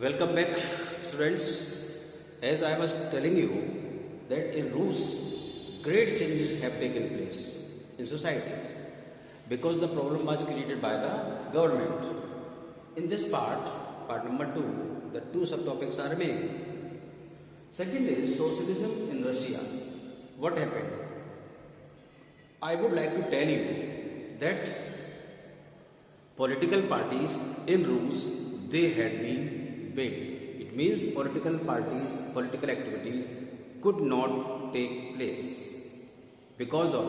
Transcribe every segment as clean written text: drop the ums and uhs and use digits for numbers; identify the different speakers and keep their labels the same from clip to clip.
Speaker 1: Welcome back, students. As I was telling you that in Rus, great changes have taken place in society because the problem was created by the government. In this part number 2, the two subtopics are remaining. Second is socialism in Russia. What happened? I would like to tell you that political parties in Rus, they had been banned. It means political parties, political activities could not take place because of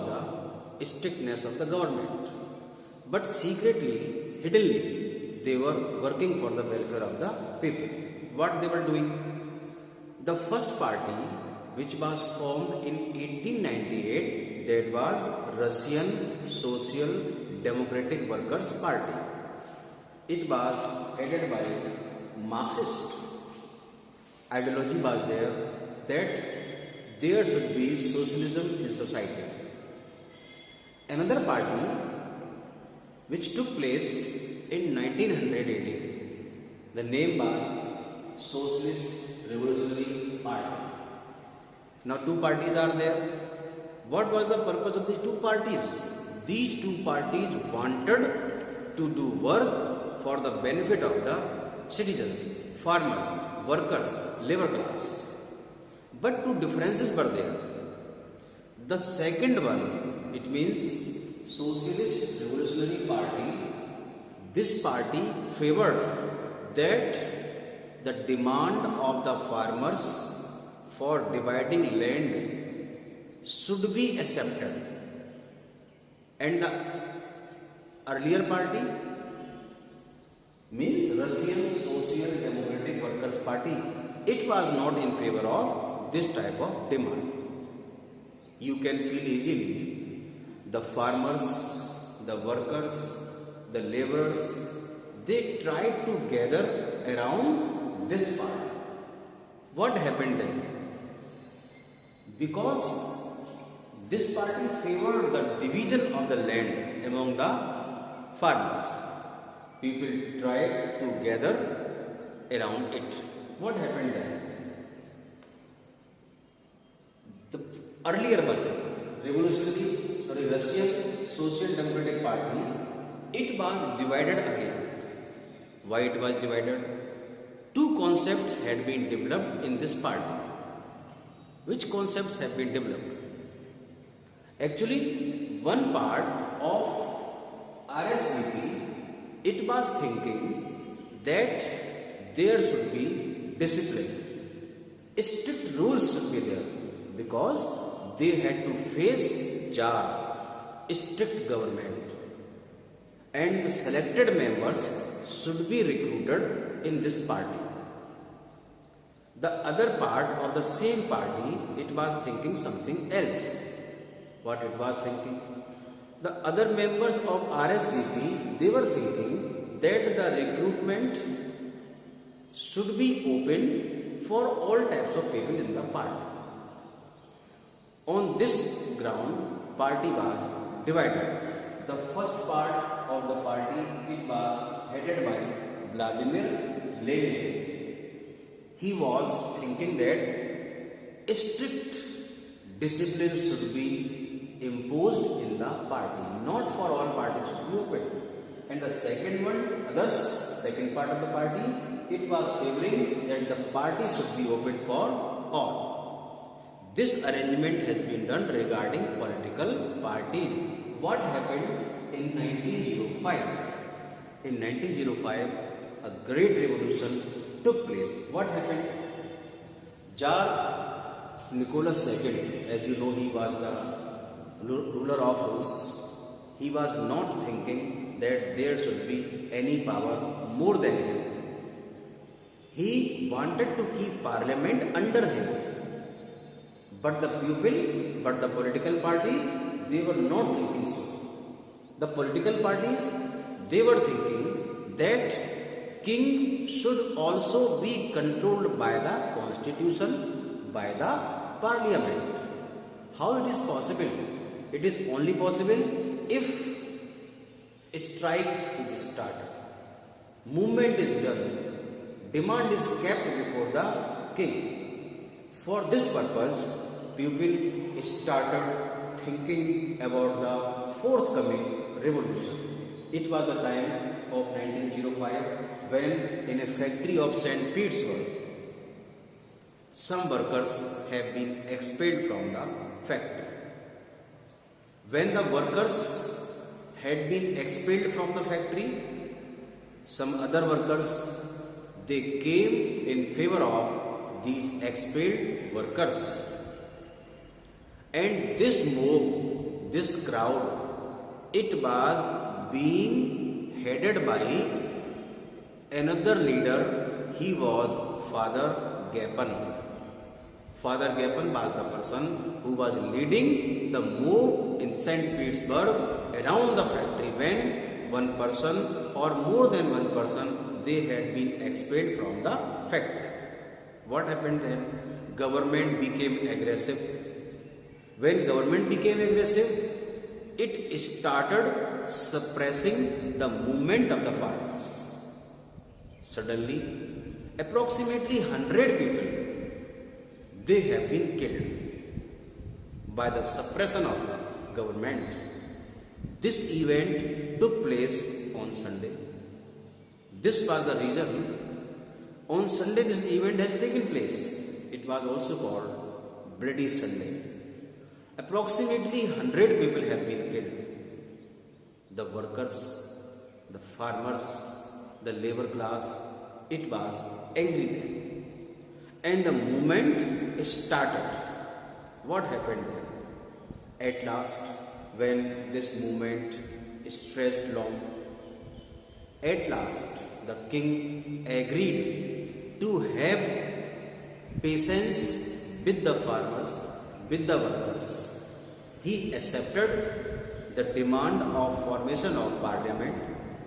Speaker 1: the strictness of the government. But secretly, hiddenly, they were working for the welfare of the people. What they were doing? The first party, which was formed in 1898, that was Russian Social Democratic Workers Party. It was headed by Marxist. Ideology was there that there should be socialism in society. Another party which took place in 1918, the name was Socialist Revolutionary Party. Now two parties are there. What was the purpose of these two parties? These two parties wanted to do work for the benefit of the citizens, farmers, workers, labor class. But two differences were there. The second one, it means Socialist Revolutionary Party. This party favored that the demand of the farmers for dividing land should be accepted. And the earlier party means Russian Social Democratic Workers Party, it was not in favor of this type of demand. You can feel easily the farmers, the workers, the laborers, they tried to gather around this party. What happened then? Because this party favored the division of the land among the farmers, people tried to gather around it. What happened then? The earlier one, Russian Social Democratic Party, it was divided again. Why it was divided? Two concepts had been developed in this party. Which concepts have been developed? Actually, one part of RSDP, it was thinking that there should be discipline. Strict rules should be there because they had to face Tsar, strict government, and the selected members should be recruited in this party. The other part of the same party, it was thinking something else. What it was thinking? The other members of RSDP, they were thinking that the recruitment should be open for all types of people in the party. On this ground, party was divided. The first part of the party, it was headed by Vladimir Lenin. He was thinking that strict discipline should be imposed in the party, not for all parties to be open. And the second one, second part of the party, it was favoring that the party should be open for all. This arrangement has been done regarding political parties. What happened in 1905? In 1905, a great revolution took place. What happened? Tsar Nicholas II, as you know, he was the ruler of Rus. He was not thinking that there should be any power more than him. He wanted to keep parliament under him. But the political parties, they were not thinking so. The political parties, they were thinking that king should also be controlled by the constitution, by the parliament. How it is possible? It is only possible if a strike is started, movement is done, demand is kept before the king. For this purpose, people started thinking about the forthcoming revolution. It was the time of 1905 when in a factory of St. Petersburg, some workers have been expelled from the factory. When the workers had been expelled from the factory, some other workers, they came in favor of these expelled workers. And this mob, this crowd, it was being headed by another leader. He was Father Gapan. Father Gapan was the person who was leading the mob in St. Petersburg around the factory when one person or more than one person, they had been expelled from the factory. What happened then? Government became aggressive. When government became aggressive, it started suppressing the movement of the farmers. Suddenly, approximately 100 people, they have been killed by the suppression of the government. This event took place on Sunday. This was the reason on Sunday this event has taken place. It was also called Bloody Sunday. Approximately 100 people have been killed. The workers, the farmers, the labor class, it was angry then. And the movement started. What happened then? At last, when this movement stretched long, at last the king agreed to have patience with the farmers, with the workers. He accepted the demand of formation of parliament,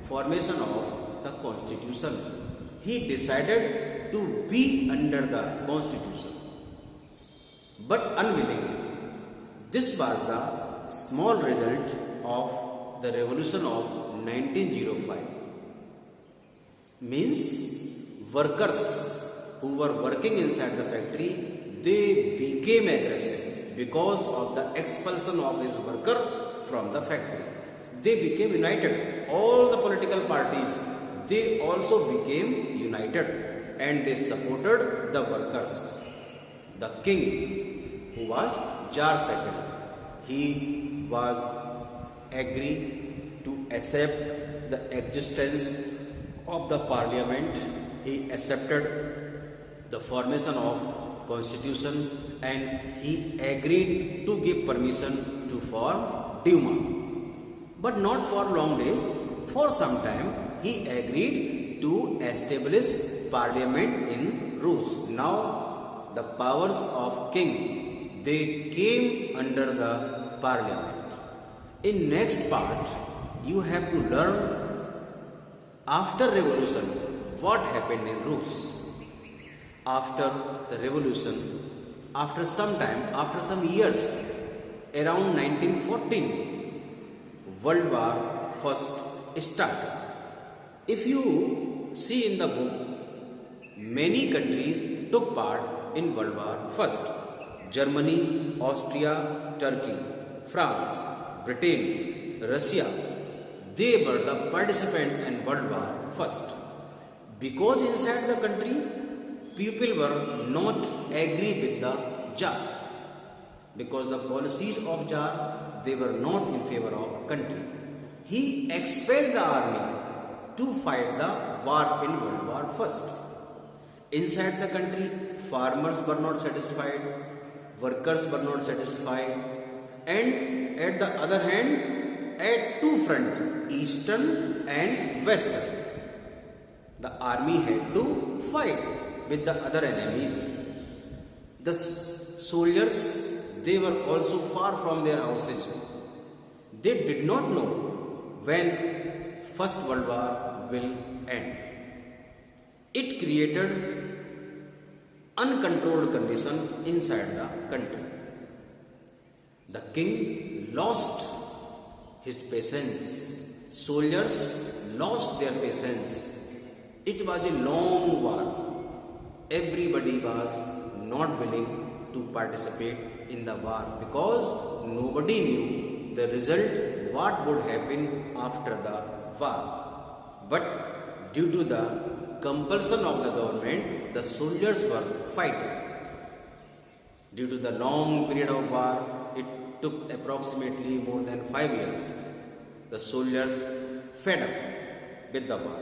Speaker 1: formation of the constitution. He decided to be under the constitution, but unwillingly. This was the small result of the revolution of 1905. Means workers who were working inside the factory, they became aggressive because of the expulsion of this worker from the factory. They became united. All the political parties, they also became united and they supported the workers. The king, who was Jar II, he was agreed to accept the existence of the parliament. He accepted the formation of constitution and he agreed to give permission to form Duma. But not for long days. For some time he agreed to establish parliament in Rus. Now the powers of king, they came under the parliament. In next part, you have to learn after revolution what happened in Rus. After the revolution, after some time, after some years, around 1914, World War First started. If you see in the book, many countries took part in World War First. Germany, Austria, Turkey, France, Britain, Russia, they were the participants in World War First. Because inside the country, people were not agree with the Tsar. Because the policies of Tsar, they were not in favor of country. He expelled the army to fight the war in World War First. Inside the country, farmers were not satisfied, workers were not satisfied, and at the other hand, at two fronts, eastern and western, the army had to fight with the other enemies. The soldiers, they were also far from their houses. They did not know when First World War will end. It created uncontrolled condition inside the country. The king lost his patience. Soldiers lost their patience. It was a long war. Everybody was not willing to participate in the war because nobody knew the result, what would happen after the war. But due to the compulsion of the government, the soldiers were fighting. Due to the long period of war, it took approximately more than 5 years. The soldiers fed up with the war,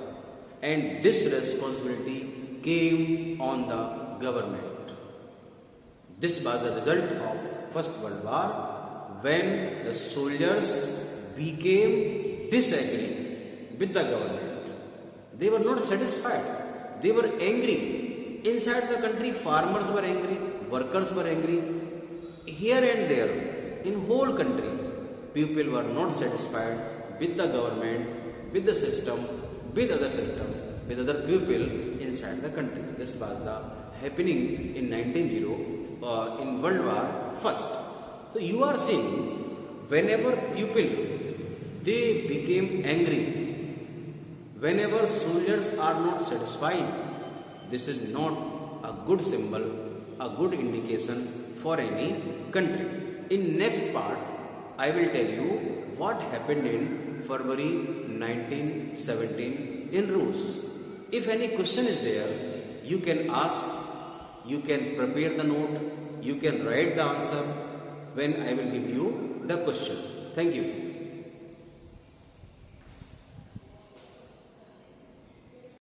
Speaker 1: and this responsibility came on the government. This was the result of First World War, when the soldiers became disagree with the government. They were not satisfied. They were angry. Inside the country, farmers were angry, workers were angry. Here and there, in whole country, people were not satisfied with the government, with the system, with other systems, with other people inside the country. This was the happening in 1900 in World War First. So you are seeing, whenever people they became angry, whenever soldiers are not satisfied, this is not a good symbol, a good indication for any country. In next part, I will tell you what happened in February 1917 in Rus. If any question is there, you can ask, you can prepare the note, you can write the answer when I will give you the question. Thank you.